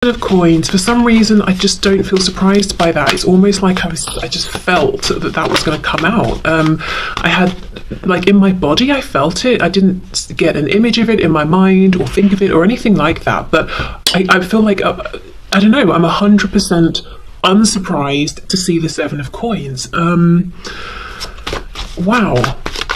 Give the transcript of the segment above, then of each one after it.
of coins, for some reason I just don't feel surprised by that. It's almost like I just felt that was going to come out. I had, like, in my body, I felt it. I didn't get an image of it in my mind or think of it or anything like that, but I feel like I don't know, I'm 100% unsurprised to see the 7 of coins. Wow,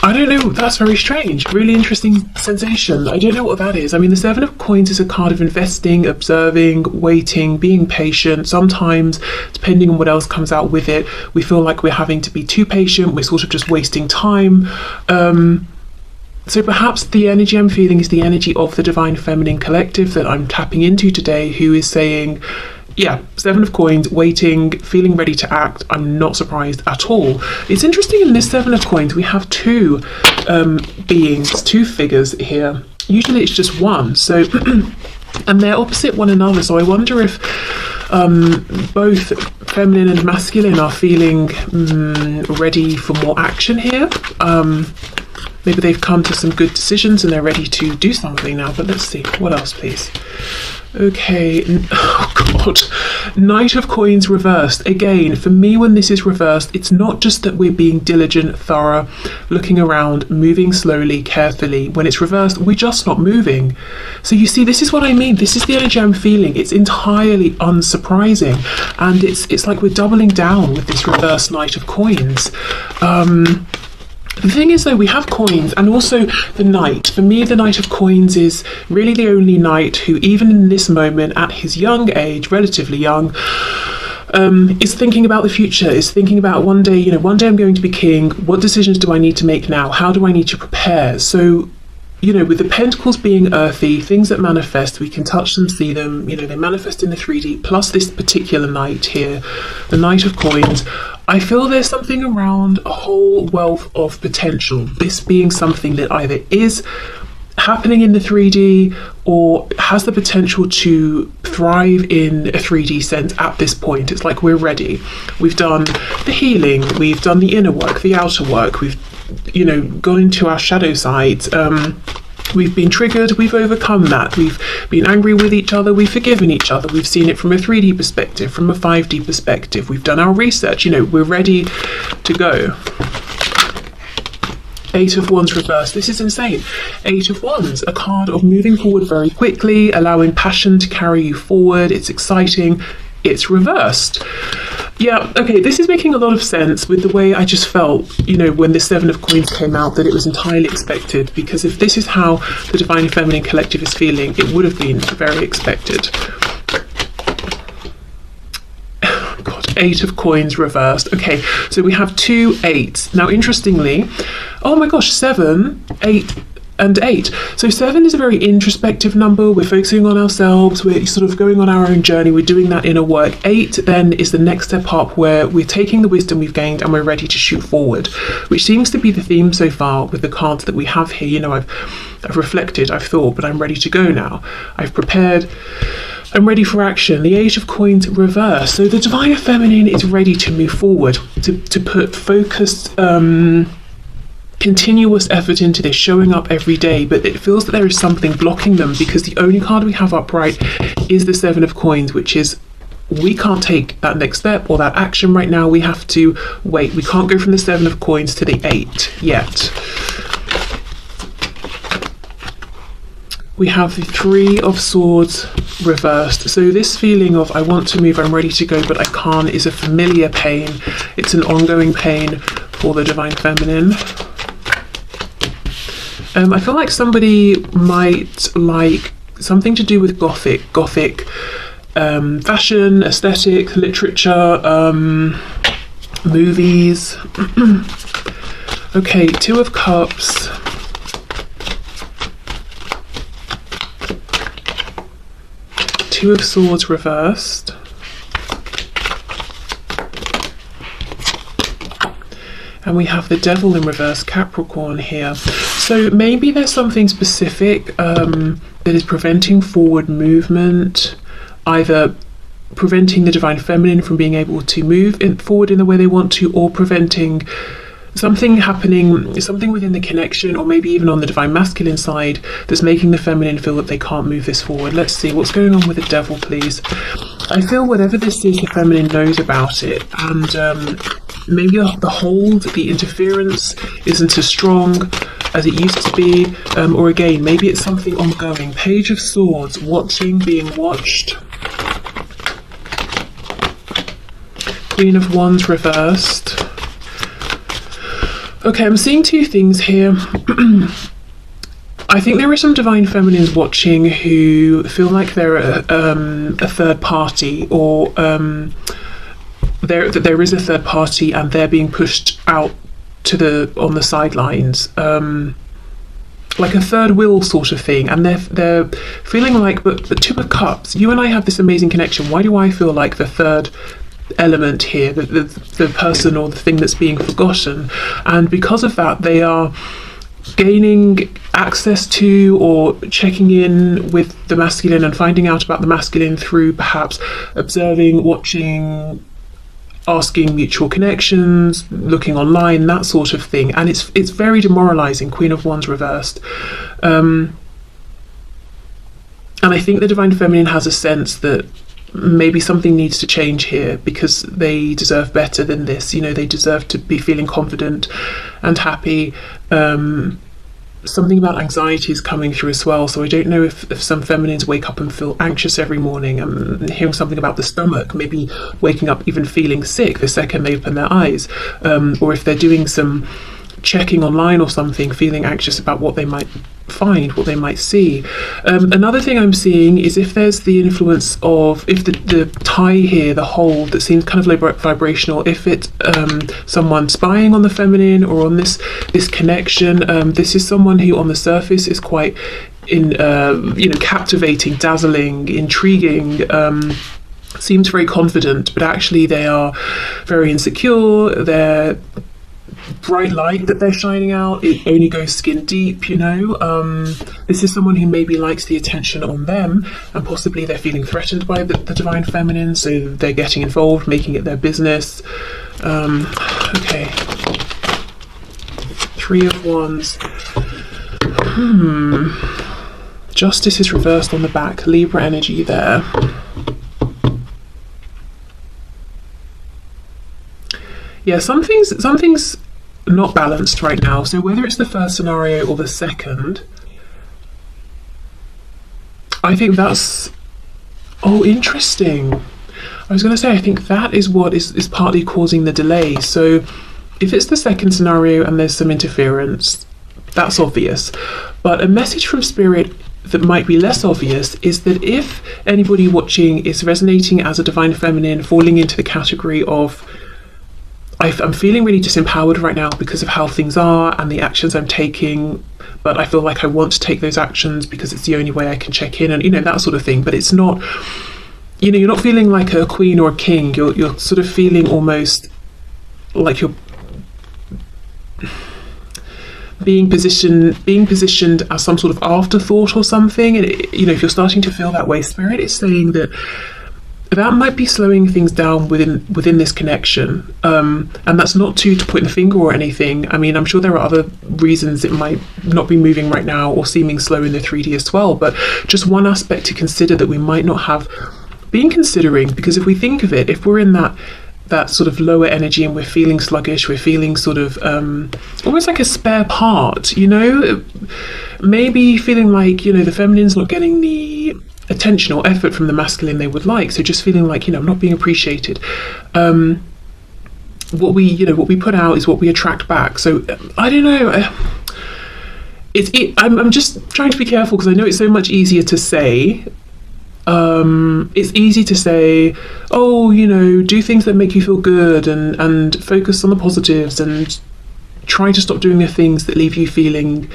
I don't know, that's very strange. Really interesting sensation. I don't know what that is. I mean, the 7 of coins is a card of investing, observing, waiting, being patient. Sometimes, depending on what else comes out with it, we feel like we're having to be too patient. We're sort of just wasting time. So perhaps the energy I'm feeling is the energy of the Divine Feminine Collective that I'm tapping into today, who is saying, yeah, 7 of coins, waiting, feeling ready to act. I'm not surprised at all. It's interesting, in this 7 of coins, we have two beings, two figures here. Usually it's just one, so and they're opposite one another. So I wonder if both feminine and masculine are feeling ready for more action here. Maybe they've come to some good decisions and they're ready to do something now. But let's see, what else, please? Okay, oh god, Knight of Coins reversed. Again, for me, when this is reversed, it's not just that we're being diligent, thorough, looking around, moving slowly, carefully. When it's reversed, we're just not moving. So you see, this is what I mean. This is the energy I'm feeling. It's entirely unsurprising. And it's like we're doubling down with this reversed Knight of Coins. The thing is, though, we have coins and also the Knight. For me, the Knight of Coins is really the only knight who, even in this moment, at his young age, relatively young, is thinking about the future, is thinking about one day I'm going to be king. What decisions do I need to make now? How do I need to prepare? So, with the pentacles being earthy, things that manifest, we can touch them, see them, they manifest in the 3D, plus this particular knight here, the Knight of Coins. I feel there's something around a whole wealth of potential, this being something that either is happening in the 3D or has the potential to thrive in a 3D sense at this point. It's like we're ready. We've done the healing, we've done the inner work, the outer work, we've gone into our shadow sides. We've been triggered, we've overcome that, we've been angry with each other, we've forgiven each other, we've seen it from a 3D perspective, from a 5D perspective, we've done our research, we're ready to go. 8 of Wands reversed. This is insane. 8 of Wands, a card of moving forward very quickly, allowing passion to carry you forward. It's exciting. It's reversed. Yeah, okay, this is making a lot of sense with the way I just felt, when the 7 of Coins came out, that it was entirely expected, because if this is how the Divine Feminine Collective is feeling, it would have been very expected. God, 8 of Coins reversed. Okay, so we have 2 8s. Now, interestingly, oh my gosh, 7, 8, and 8. So 7 is a very introspective number. We're focusing on ourselves. We're sort of going on our own journey. We're doing that inner work. 8 then is the next step up, where we're taking the wisdom we've gained and we're ready to shoot forward, which seems to be the theme so far with the cards that we have here. I've reflected, I've thought, but I'm ready to go now. I've prepared. I'm ready for action. The 8 of Coins reverse. So the Divine Feminine is ready to move forward, to put focused, continuous effort into this, showing up every day, but it feels that there is something blocking them, because the only card we have upright is the 7 of Coins, which is, we can't take that next step or that action right now. We have to wait. We can't go from the 7 of Coins to the 8 yet. We have the 3 of Swords reversed. So this feeling of I want to move, I'm ready to go, but I can't, is a familiar pain. It's an ongoing pain for the Divine Feminine. I feel like somebody might like something to do with Gothic fashion, aesthetic, literature, movies. Okay, 2 of Cups. Two of Swords reversed. And we have the Devil in reverse, Capricorn here. So maybe there's something specific that is preventing forward movement, either preventing the Divine Feminine from being able to move forward in the way they want to, or preventing something happening, something within the connection, or maybe even on the divine masculine side, that's making the feminine feel that they can't move this forward. Let's see what's going on with the devil, please. I feel whatever this is, the feminine knows about it, and maybe the hold, the interference isn't as strong as it used to be, or again, maybe it's something ongoing. Page of Swords, watching, being watched. Queen of Wands reversed. Okay, I'm seeing two things here. I think there are some divine feminines watching who feel like they're a third party, or there is a third party and they're being pushed out to on the sidelines, like a third wheel sort of thing, and they're feeling like, but Two of Cups, you and I have this amazing connection. Why do I feel like the third element here, the person or the thing that's being forgotten? And because of that, they are gaining access to or checking in with the masculine and finding out about the masculine through perhaps observing, watching, asking mutual connections, looking online, that sort of thing. And it's very demoralizing. Queen of Wands reversed. And I think the divine feminine has a sense that maybe something needs to change here, because they deserve better than this. You know, they deserve to be feeling confident and happy. Something about anxiety is coming through as well. So I don't know if some feminines wake up and feel anxious every morning. I'm hearing something about the stomach, maybe waking up even feeling sick the second they open their eyes, or if they're doing some checking online or something, feeling anxious about what they might find, what they might see. Another thing I'm seeing is if there's the influence of, if the tie here, the hold that seems kind of vibrational, if it's someone spying on the feminine or on this connection. This is someone who on the surface is quite captivating, dazzling, intriguing, seems very confident, but actually they are very insecure. They're bright light that they're shining out, it only goes skin deep, you know. This is someone who maybe likes the attention on them, and possibly they're feeling threatened by the divine feminine, so they're getting involved, making it their business. Okay, Three of Wands. Justice is reversed on the back, Libra energy there. Yeah, something's not balanced right now. So whether it's the first scenario or the second, I think that's, oh, interesting. I was going to say, I think that is what is partly causing the delay. So if it's the second scenario and there's some interference, that's obvious. But a message from Spirit that might be less obvious is that if anybody watching is resonating as a divine feminine, falling into the category of, I'm feeling really disempowered right now because of how things are and the actions I'm taking, but I feel like I want to take those actions because it's the only way I can check in, and that sort of thing. But it's not, you're not feeling like a queen or a king. You're sort of feeling almost like you're being positioned as some sort of afterthought or something. And if you're starting to feel that way, Spirit is saying that might be slowing things down within this connection, and that's not to point the finger or anything. I mean, I'm sure there are other reasons it might not be moving right now or seeming slow in the 3D as well, but just one aspect to consider that we might not have been considering, because if we think of it, if we're in that sort of lower energy and we're feeling sluggish, we're feeling sort of almost like a spare part, maybe feeling like the feminine's not getting the attention or effort from the masculine they would like, so just feeling like I'm not being appreciated. What we put out is what we attract back. So I don't know, I'm just trying to be careful, because I know it's so much easier to say. It's easy to say, oh, do things that make you feel good, and focus on the positives, and try to stop doing the things that leave you feeling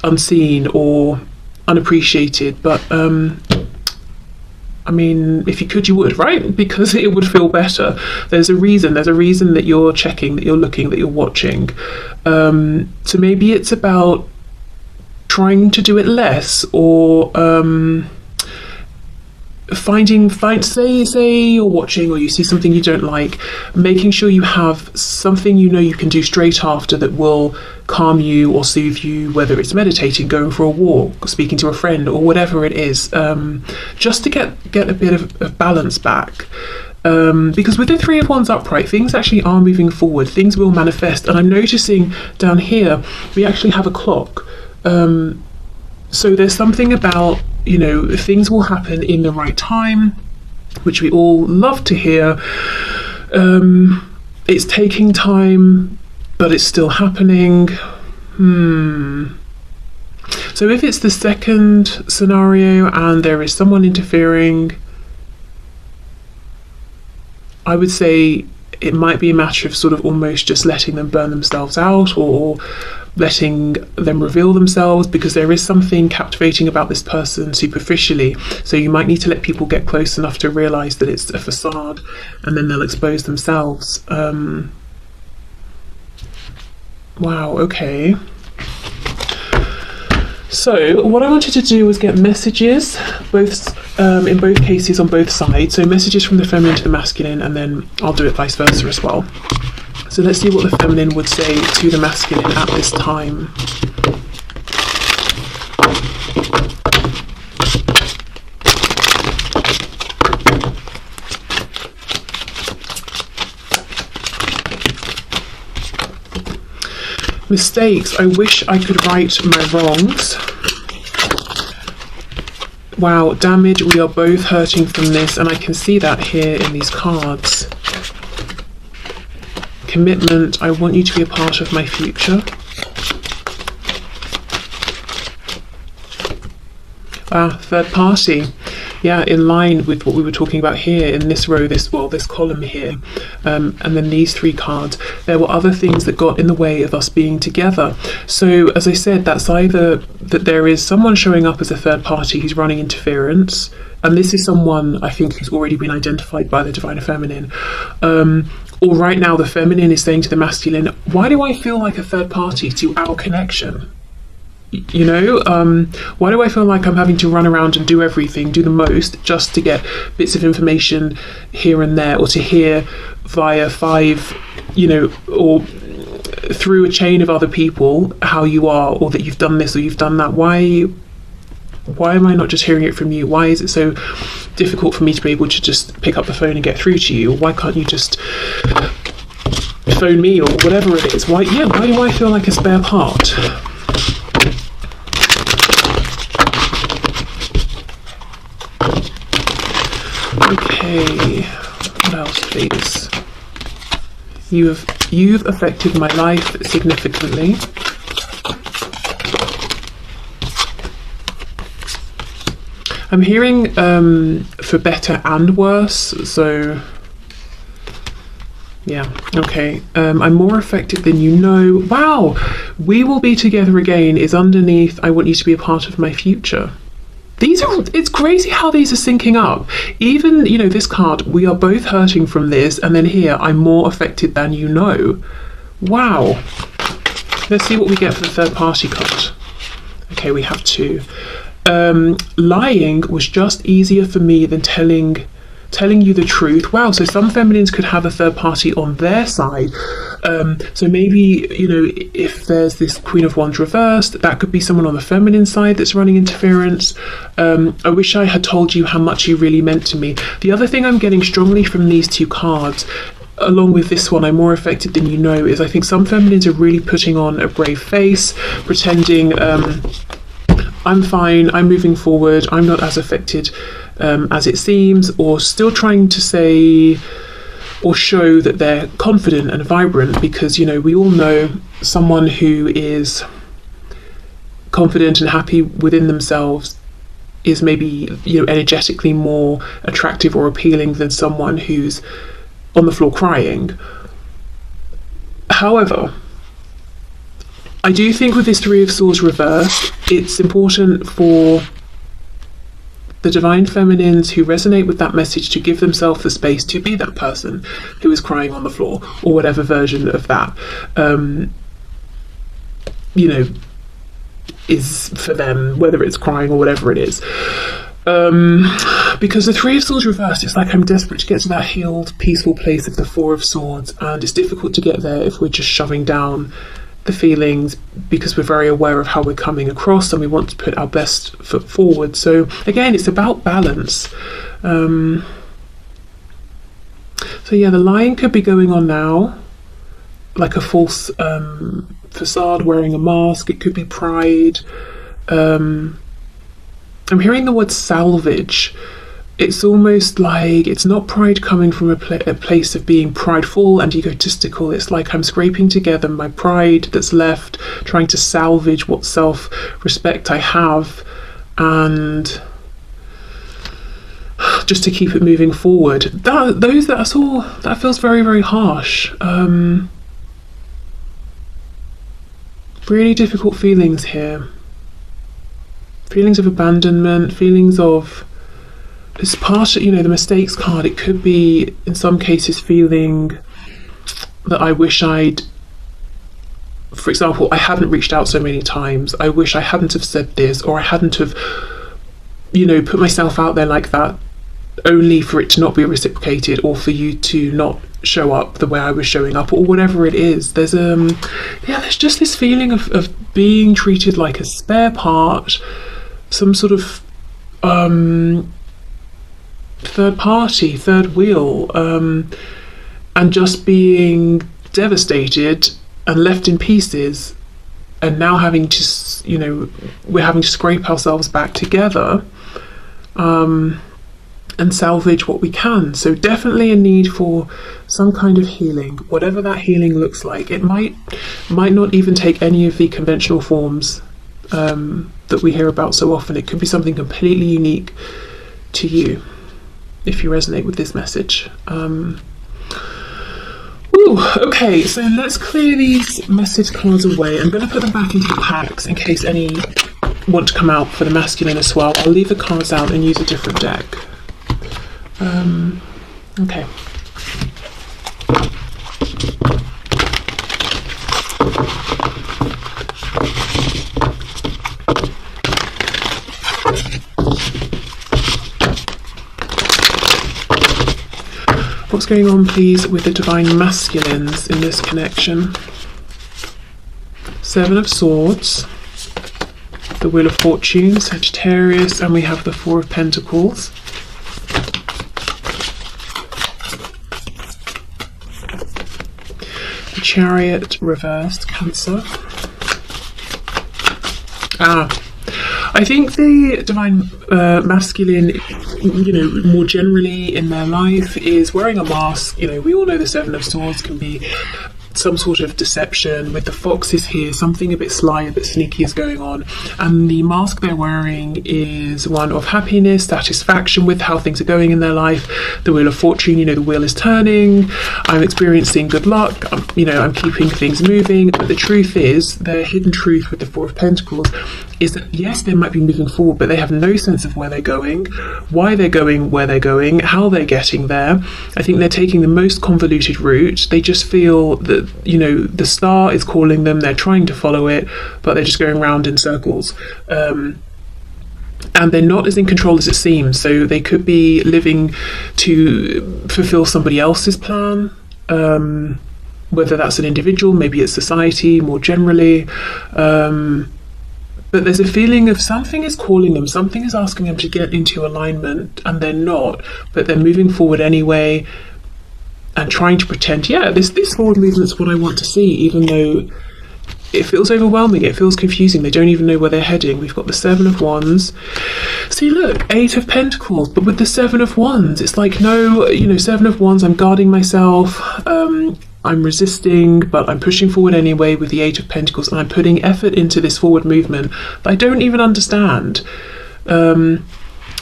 unseen or unappreciated. But I mean, if you could, you would, right? Because it would feel better. There's a reason that you're checking, that you're looking, that you're watching. So maybe it's about trying to do it less, or say you're watching or you see something you don't like, making sure you have something you know you can do straight after that will calm you or soothe you, whether it's meditating, going for a walk, speaking to a friend, or whatever it is, just to get a bit of balance back. Because with the Three of Wands upright, things actually are moving forward, things will manifest. And I'm noticing down here we actually have a clock, so there's something about, you know, things will happen in the right time, which we all love to hear. It's taking time, but it's still happening. So if it's the second scenario and there is someone interfering, I would say it might be a matter of sort of almost just letting them burn themselves out, or letting them reveal themselves, because there is something captivating about this person superficially. So you might need to let people get close enough to realize that it's a facade, and then they'll expose themselves. Wow, okay. So what I wanted to do was get messages, in both cases on both sides. So messages from the feminine to the masculine, and then I'll do it vice versa as well. So let's see what the feminine would say to the masculine at this time. Mistakes. I wish I could right my wrongs. Wow, damage. We are both hurting from this, and I can see that here in these cards. Commitment. I want you to be a part of my future. Third party. Yeah, in line with what we were talking about here in this row, this column here, and then these three cards. There were other things that got in the way of us being together. So as I said, that's either that there is someone showing up as a third party who's running interference, and this is someone I think who's already been identified by the divine feminine, or right now the feminine is saying to the masculine, why do I feel like a third party to our connection? You know, why do I feel like I'm having to run around and do everything, do the most, just to get bits of information here and there, or to hear via five, you know, or through a chain of other people how you are, or that you've done this or you've done that? Why am I not just hearing it from you? Why is it so difficult for me to be able to just pick up the phone and get through to you? Why can't you just phone me, or whatever it is? Why do I feel like a spare part? Okay, what else, please? You've affected my life significantly. I'm hearing for better and worse, so yeah, okay. I'm more affected than you know. Wow, we will be together again is underneath, I want you to be a part of my future. It's crazy how these are syncing up. Even, you know, this card, we are both hurting from this, and then here, I'm more affected than you know. Wow. Let's see what we get for the third party card. Okay, we have two. Lying was just easier for me than telling you the truth. Wow, so some feminines could have a third party on their side. So maybe, you know, if there's this Queen of Wands reversed, that could be someone on the feminine side that's running interference. I wish I had told you how much you really meant to me. The other thing I'm getting strongly from these two cards, along with this one, I'm more affected than you know, is I think some feminines are really putting on a brave face, pretending I'm fine, I'm moving forward, I'm not as affected as it seems, or still trying to say or show that they're confident and vibrant, because, you know, we all know someone who is confident and happy within themselves is maybe, you know, energetically more attractive or appealing than someone who's on the floor crying. However, I do think with this Three of Swords reversed, it's important for the divine feminines who resonate with that message to give themselves the space to be that person who is crying on the floor, or whatever version of that, you know, is for them, whether it's crying or whatever it is. Because the Three of Swords reversed, it's like I'm desperate to get to that healed, peaceful place of the Four of Swords, and it's difficult to get there if we're just shoving down the feelings, because we're very aware of how we're coming across and we want to put our best foot forward. So again, it's about balance. So yeah, the lying could be going on now, like a false facade, wearing a mask. It could be pride. I'm hearing the word salvage. It's almost like it's not pride coming from a place of being prideful and egotistical. It's like I'm scraping together my pride that's left, trying to salvage what self-respect I have, and just to keep it moving forward. That feels very, very harsh. Really difficult feelings here. Feelings of abandonment, feelings of, it's part of, the mistakes card. It could be, in some cases, feeling that I wish I'd, for example, I hadn't reached out so many times. I wish I hadn't have said this, or I hadn't have, put myself out there like that, only for it to not be reciprocated, or for you to not show up the way I was showing up, or whatever it is. There's there's just this feeling of being treated like a spare part, some sort of third party, third wheel, and just being devastated and left in pieces, and now having to, we're having to scrape ourselves back together and salvage what we can. So definitely a need for some kind of healing, whatever that healing looks like. It might not even take any of the conventional forms that we hear about so often. It could be something completely unique to you, if you resonate with this message. Okay, so let's clear these message cards away. I'm going to put them back into the packs in case any want to come out for the masculine as well. I'll leave the cards out and use a different deck. Okay. What's going on, please, with the divine masculines in this connection? Seven of Swords, the Wheel of Fortune, Sagittarius, and we have the Four of Pentacles. The Chariot reversed, Cancer. I think the divine masculine, more generally in their life, is wearing a mask. We all know the Seven of Swords can be some sort of deception. With the foxes here, something a bit sly, a bit sneaky is going on, and the mask they're wearing is one of happiness, satisfaction with how things are going in their life. The Wheel of Fortune, the wheel is turning, I'm experiencing good luck, I'm keeping things moving. But the truth is, their hidden truth with the Four of Pentacles is that yes, they might be moving forward, but they have no sense of where they're going, why they're going where they're going, how they're getting there. I think they're taking the most convoluted route. They just feel that, the star is calling them, they're trying to follow it, but they're just going round in circles. And they're not as in control as it seems. So they could be living to fulfill somebody else's plan, whether that's an individual, maybe it's society more generally. But there's a feeling of something is calling them, something is asking them to get into alignment, and they're not, but they're moving forward anyway and trying to pretend, this forward movement's what I want to see, even though it feels overwhelming, it feels confusing, they don't even know where they're heading. We've got the Seven of Wands. See, look, Eight of Pentacles, but with the Seven of Wands, it's like, no, Seven of Wands, I'm guarding myself, I'm resisting, but I'm pushing forward anyway with the Eight of Pentacles, and I'm putting effort into this forward movement that I don't even understand.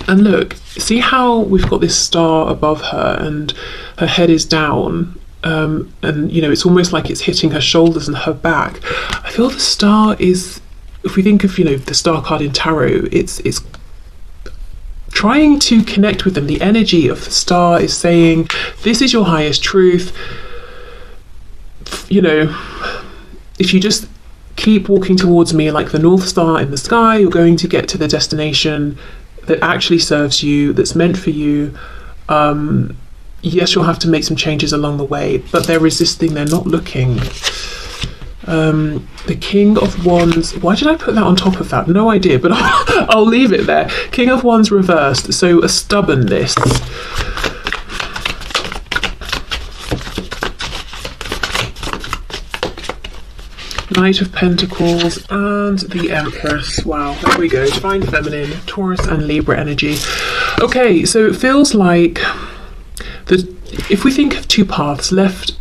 And look, see how we've got this star above her and her head is down, and it's almost like it's hitting her shoulders and her back. I feel the star is, if we think of the star card in tarot, it's trying to connect with them. The energy of the star is saying, this is your highest truth. If you just keep walking towards me like the North Star in the sky, you're going to get to the destination that actually serves you, that's meant for you. Yes, you'll have to make some changes along the way, but they're resisting, they're not looking. The King of Wands, why did I put that on top of that? No idea, but I'll leave it there. King of Wands reversed, so a stubbornness. Knight of Pentacles and the Empress. Wow, there we go. Divine Feminine, Taurus and Libra energy. Okay, so it feels like if we think of two paths,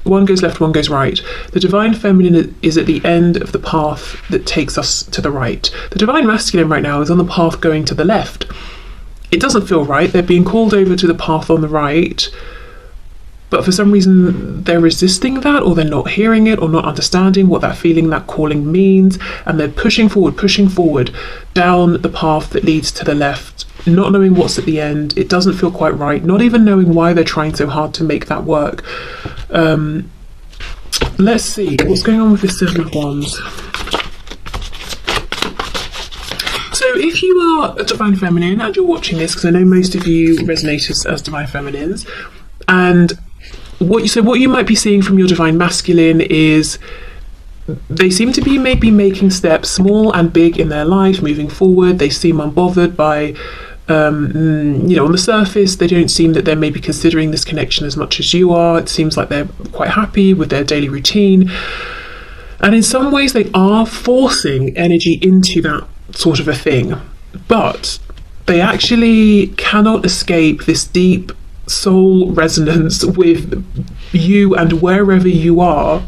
one goes left, one goes right. The Divine Feminine is at the end of the path that takes us to the right. The Divine Masculine right now is on the path going to the left. It doesn't feel right. They're being called over to the path on the right, but for some reason they're resisting that, or they're not hearing it, or not understanding what that feeling, that calling means, and they're pushing forward down the path that leads to the left, not knowing what's at the end. It doesn't feel quite right, not even knowing why they're trying so hard to make that work. Let's see what's going on with this Seven of Wands. So if you are a Divine Feminine and you're watching this, because I know most of you resonate as Divine Feminines, and what you might be seeing from your Divine Masculine is they seem to be maybe making steps, small and big, in their life, moving forward. They seem unbothered by, on the surface, they don't seem that they're maybe considering this connection as much as you are. It seems like they're quite happy with their daily routine. And in some ways, they are forcing energy into that sort of a thing. But they actually cannot escape this deep soul resonance with you and wherever you are.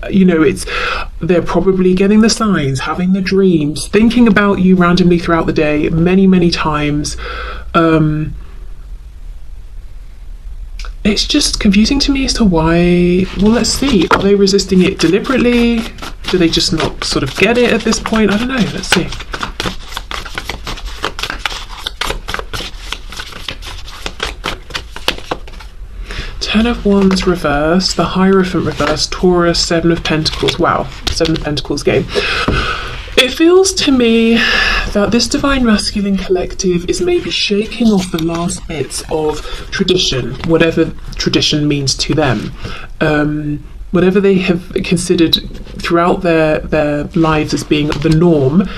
They're probably getting the signs, having the dreams, thinking about you randomly throughout the day many times. It's just confusing to me as to why. Well, let's see, are they resisting it deliberately? Do they just not sort of get it at this point? I don't know. Let's see. Ten of Wands reversed, the Hierophant reversed, Taurus, Seven of Pentacles. Wow, Seven of Pentacles game. It feels to me that this Divine Masculine collective is maybe shaking off the last bits of tradition, whatever tradition means to them. Whatever they have considered throughout their lives as being the norm,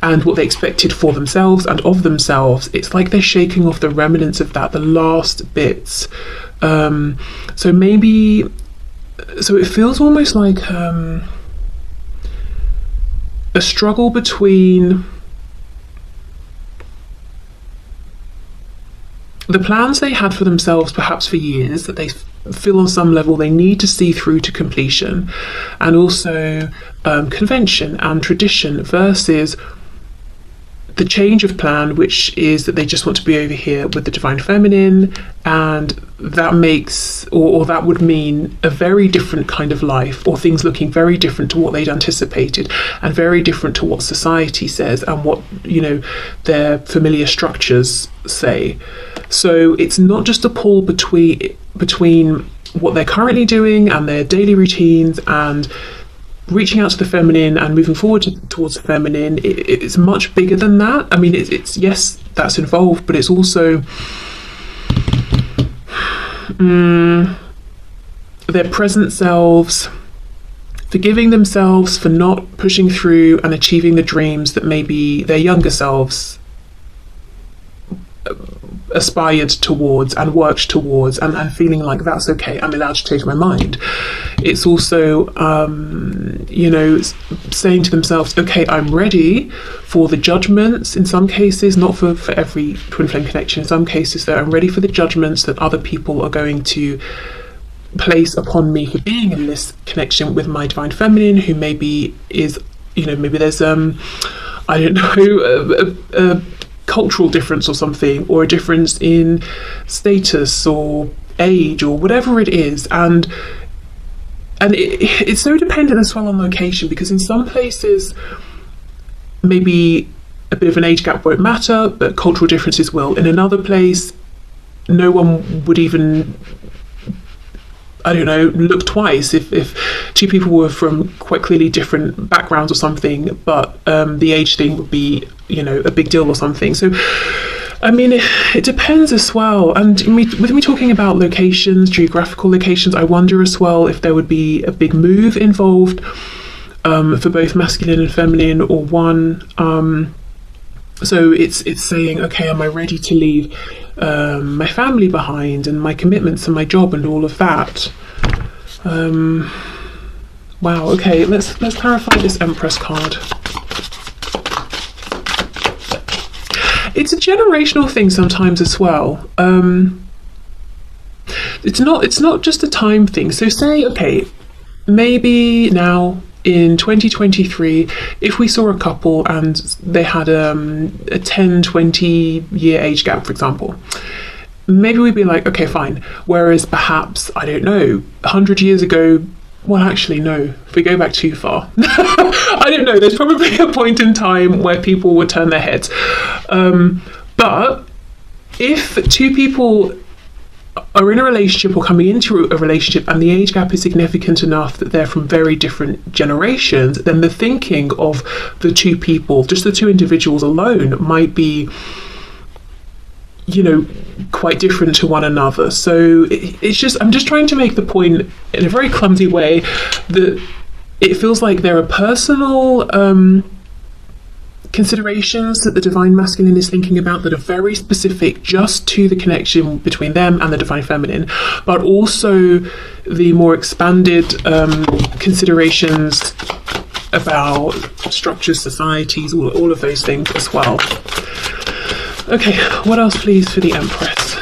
and what they expected for themselves and of themselves, it's like they're shaking off the remnants of that, the last bits. So it feels almost like a struggle between the plans they had for themselves, perhaps for years, that they feel on some level they need to see through to completion, and also convention and tradition, versus the change of plan, which is that they just want to be over here with the Divine Feminine, and that makes, or that would mean a very different kind of life, or things looking very different to what they'd anticipated, and very different to what society says and what their familiar structures say. So it's not just a pull between what they're currently doing and their daily routines and reaching out to the feminine and moving forward towards the feminine. It's much bigger than that. I mean, it's yes, that's involved, but it's also their present selves forgiving themselves for not pushing through and achieving the dreams that maybe their younger selves aspired towards and worked towards, and feeling like that's okay, I'm allowed to change my mind. It's also saying to themselves, okay, I'm ready for the judgments, in some cases, not for every twin flame connection, in some cases that I'm ready for the judgments that other people are going to place upon me for being in this connection with my Divine Feminine, who maybe is, maybe there's I don't know, a cultural difference or something, or a difference in status or age or whatever it is, and it's so dependent as well on location, because in some places maybe a bit of an age gap won't matter, but cultural differences will. In another place, no one would even, I don't know, look twice if two people were from quite clearly different backgrounds or something, but the age thing would be, a big deal or something. So I mean, it depends as well. And with me talking about locations, geographical locations, I wonder as well if there would be a big move involved for both masculine and feminine, or one. So it's saying, okay, am I ready to leave my family behind and my commitments and my job and all of that? Wow. Okay, let's clarify this Empress card. It's a generational thing sometimes as well. It's not just a time thing. So say, okay, maybe now in 2023, if we saw a couple and they had a 10-20 year age gap, for example, maybe we'd be like, okay, fine. Whereas perhaps, I don't know, 100 years ago, well, actually, no, if we go back too far, I don't know, there's probably a point in time where people would turn their heads. But if two people are in a relationship or coming into a relationship and the age gap is significant enough that they're from very different generations, then the thinking of the two people, just the two individuals alone, might be, you know, quite different to one another. So it's just, I'm just trying to make the point in a very clumsy way that it feels like there are personal considerations that the divine masculine is thinking about that are very specific just to the connection between them and the divine feminine, but also the more expanded considerations about structures, societies, all of those things as well. Okay, what else please for the Empress?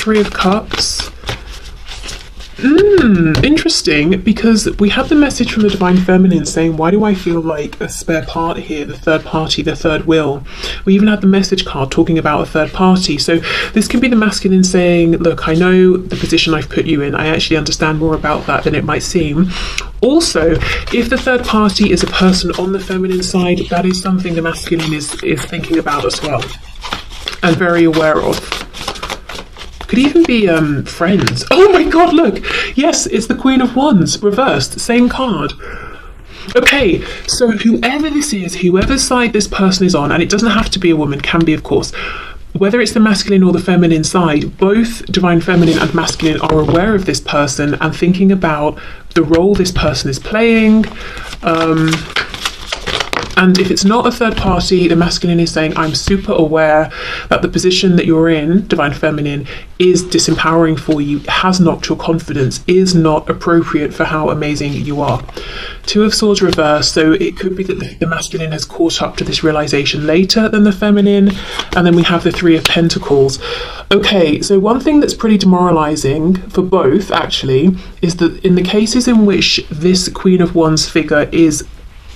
Three of Cups. Interesting, because we have the message from the divine feminine saying, why do I feel like a spare part here, the third party, the third wheel? We even had the message card talking about a third party. So this can be the masculine saying, look, I know the position I've put you in, I actually understand more about that than it might seem. Also, if the third party is a person on the feminine side, that is something the masculine is thinking about as well and very aware of. Could even be friends. Oh my god, look! Yes, it's the Queen of Wands, reversed, same card. Okay, so whoever this is, whoever side this person is on, and it doesn't have to be a woman, can be of course, whether it's the masculine or the feminine side, both divine feminine and masculine are aware of this person and thinking about the role this person is playing. And if it's not a third party, the masculine is saying, I'm super aware that the position that you're in, divine feminine, is disempowering for you, has knocked your confidence, is not appropriate for how amazing you are. Two of Swords reversed, so it could be that the masculine has caught up to this realization later than the feminine. And then we have the Three of Pentacles. Okay, so one thing that's pretty demoralizing for both, actually, is that in the cases in which this Queen of Wands figure is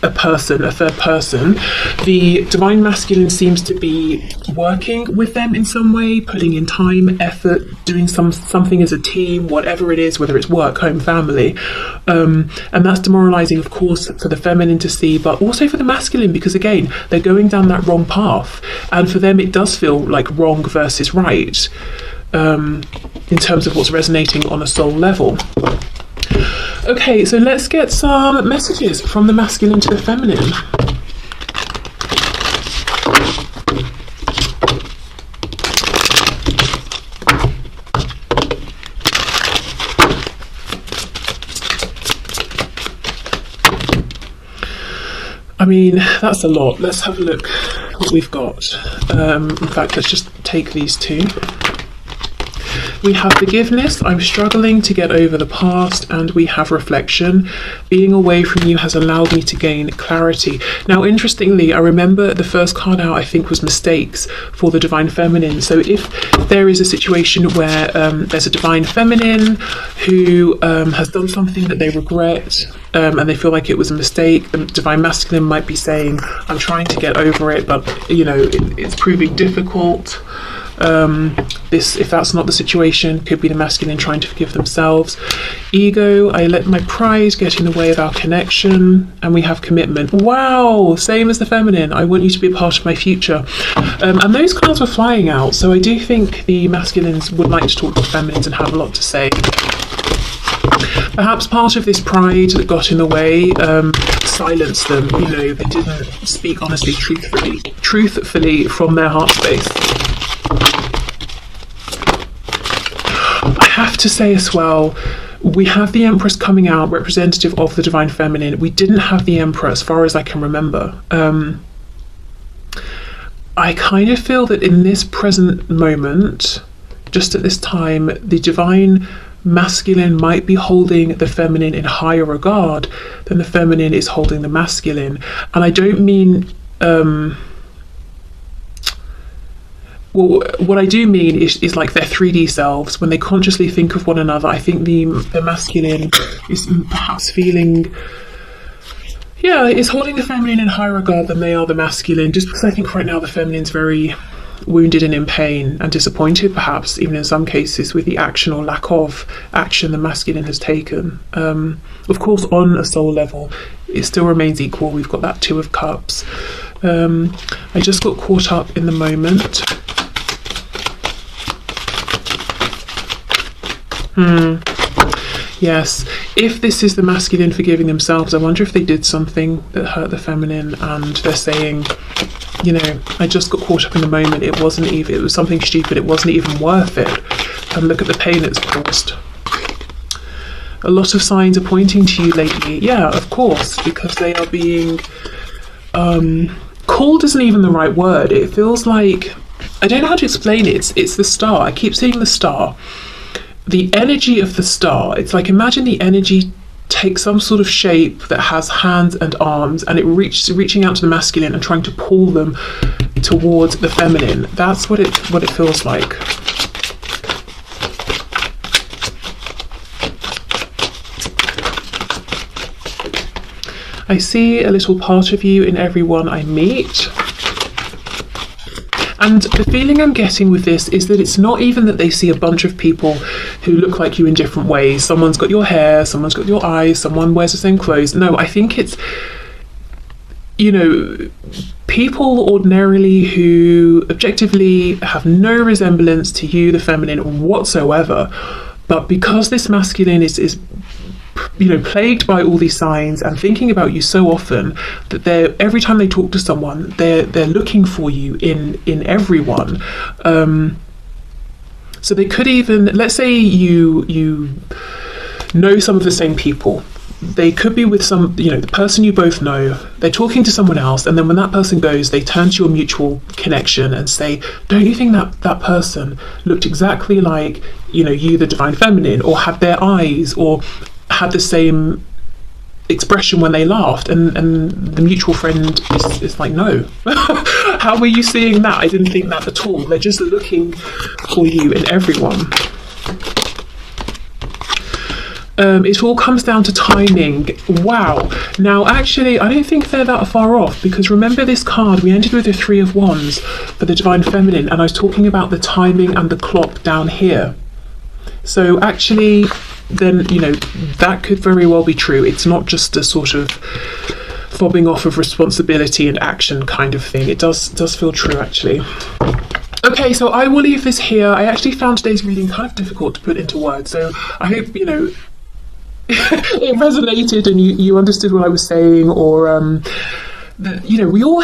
a person, a third person, the divine masculine seems to be working with them in some way, putting in time, effort, doing something as a team, whatever it is, whether it's work, home, family, and that's demoralizing, of course, for the feminine to see, but also for the masculine, because again, they're going down that wrong path, and for them it does feel like wrong versus right, in terms of what's resonating on a soul level. Okay, so let's get some messages from the masculine to the feminine. I mean, that's a lot. Let's have a look what we've got. In fact, let's just take these two. We have forgiveness, I'm struggling to get over the past, and we have reflection. Being away from you has allowed me to gain clarity. Now, interestingly, I remember the first card out, I think, was mistakes for the divine feminine. So if there is a situation where there's a divine feminine who has done something that they regret, and they feel like it was a mistake, the divine masculine might be saying, I'm trying to get over it, but you know, it's proving difficult. If that's not the situation, could be the masculine trying to forgive themselves. Ego, I let my pride get in the way of our connection. And we have commitment. Wow, same as the feminine. I want you to be a part of my future. And those cards were flying out, so I do think the masculines would like to talk to the feminines and have a lot to say. Perhaps part of this pride that got in the way, silenced them. You know, they didn't speak honestly, truthfully from their heart space. I have to say as well, we have the Empress coming out, representative of the Divine Feminine. We didn't have the Emperor as far as I can remember. I kind of feel that in this present moment, just at this time, the Divine Masculine might be holding the Feminine in higher regard than the Feminine is holding the Masculine. And I don't mean... well, what I do mean is like their 3D selves, when they consciously think of one another. I think the masculine is perhaps feeling, is holding the feminine in higher regard than they are the masculine, just because I think right now the feminine's very wounded and in pain and disappointed, perhaps even in some cases, with the action or lack of action the masculine has taken. Of course, on a soul level, it still remains equal. We've got that Two of Cups. I just got caught up in the moment. Yes, if this is the masculine forgiving themselves, I wonder if they did something that hurt the feminine and they're saying, you know, I just got caught up in the moment, it was something stupid, it wasn't even worth it, and look at the pain it's caused. A lot of signs are pointing to you lately. Yeah, of course, because they are being called isn't even the right word. It feels like, I don't know how to explain it. It's the star. I keep seeing the star. The energy of the star, it's like, imagine the energy takes some sort of shape that has hands and arms, and it reaching out to the masculine and trying to pull them towards the feminine. That's what it feels like. I see a little part of you in everyone I meet. And the feeling I'm getting with this is that it's not even that they see a bunch of people who look like you in different ways. Someone's got your hair, someone's got your eyes, someone wears the same clothes. No, I think it's, you know, people ordinarily who objectively have no resemblance to you, the feminine, whatsoever. But because this masculine is you know, plagued by all these signs and thinking about you so often, that every time they talk to someone, they're looking for you in everyone. So they could even, let's say you know some of the same people. They could be with some, you know, the person you both know, they're talking to someone else, and then when that person goes, they turn to your mutual connection and say, don't you think that person looked exactly like, you know, you, the Divine Feminine, or had their eyes, or had the same expression when they laughed? And the mutual friend is like, no. How were you seeing that? I didn't think that at all. They're just looking for you in everyone. It all comes down to timing. Wow. Now, actually, I don't think they're that far off, because remember this card, we ended with the Three of Wands for the Divine Feminine, and I was talking about the timing and the clock down here. So actually, then, you know, that could very well be true. It's not just a sort of fobbing off of responsibility and action kind of thing. It does feel true, actually. Okay, so I will leave this here. I actually found today's reading kind of difficult to put into words, so I hope, you know, it resonated and you understood what I was saying, or that, you know, we all